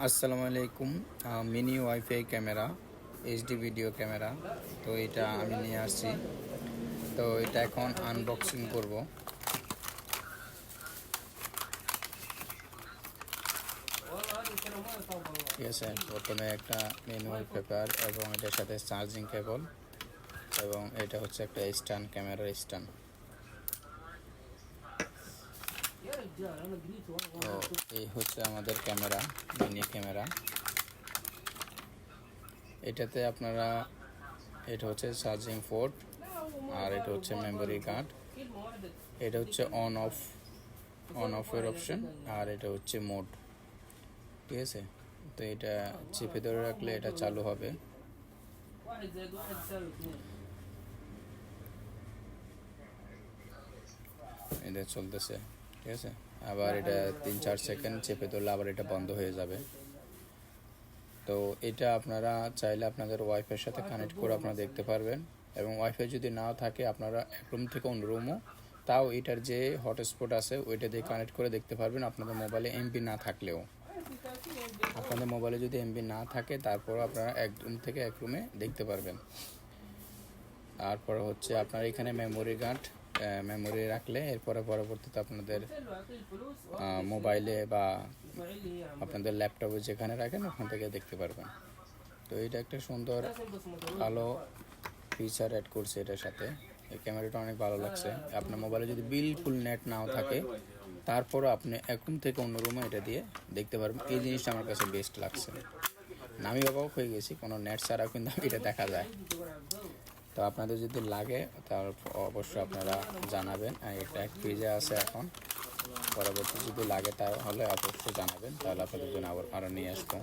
আসসালামু আলাইকুম। Mini wifi camera, HD video camera. তো এটা আমি নিয়ে আসছি। তো এটা এখন আনবক্সিং করব। ঠিক আছে, প্রথমে একটা ম্যানুয়াল পেপার এবং এটার সাথে চার্জিং কেবল এবং এটা হচ্ছে একটা স্ট্যান্ড, ক্যামেরার স্ট্যান্ড। তো এই হচ্ছে আমাদের ক্যামেরা, মিনি ক্যামেরা। এটাতে আপনারা, এটা হচ্ছে চার্জিং পোর্ট আর এটা হচ্ছে মেমোরি কার্ড। এটা হচ্ছে অন অফের অপশন আর এটা হচ্ছে মোড। ঠিক আছে, তো এটা চেপে ধরে রাখলে এটা চালু হবে। এটা চলতেছে। ঠিক আছে, আবার এটা 3-4 সেকেন্ড চেপে ধরলে আবার এটা বন্ধ হয়ে যাবে। তো এটা আপনারা চাইলে আপনাদের ওয়াইফাইয়ের সাথে কানেক্ট করে আপনারা দেখতে পারবেন, এবং ওয়াইফাই যদি নাও থাকে আপনারা এক রুম থেকে অন্য রুমও, তাও এটার যে হটস্পট আছে ওইটা দিয়ে কানেক্ট করে দেখতে পারবেন। আপনাদের মোবাইলে এমবি না থাকলেও, আপনাদের মোবাইলে যদি এমবি না থাকে তারপরও আপনারা এক রুম থেকে এক রুমে দেখতে পারবেন। তারপর হচ্ছে আপনার এখানে মেমোরি রাখলে এরপরে পরবর্তীতে আপনাদের মোবাইলে বা আপনাদের ল্যাপটপে যেখানে রাখেন ওখান থেকে দেখতে পারবেন। তো এটা একটা সুন্দর ভালো ফিচার অ্যাড করছে এটার সাথে। এই ক্যামেরাটা অনেক ভালো লাগছে। আপনার মোবাইলে যদি বিলকুল নেট নাও থাকে তারপরও আপনি এক রুম থেকে অন্য রুমে এটা দিয়ে দেখতে পারবেন। এই জিনিসটা আমার কাছে বেস্ট লাগছে। আমি অবাক হয়ে গেছি, কোনো নেট ছাড়াও কিন্তু এটা দেখা যায়। তো আপনাদের যদি লাগে তাহলে অবশ্যই আপনারা জানাবেন। এটা এক পেজে আছে এখন, পরবর্তী যদি লাগে তাহলে অবশ্যই জানাবেন, তাহলে আপনাদের জন্য আরও নিয়ে আসবো।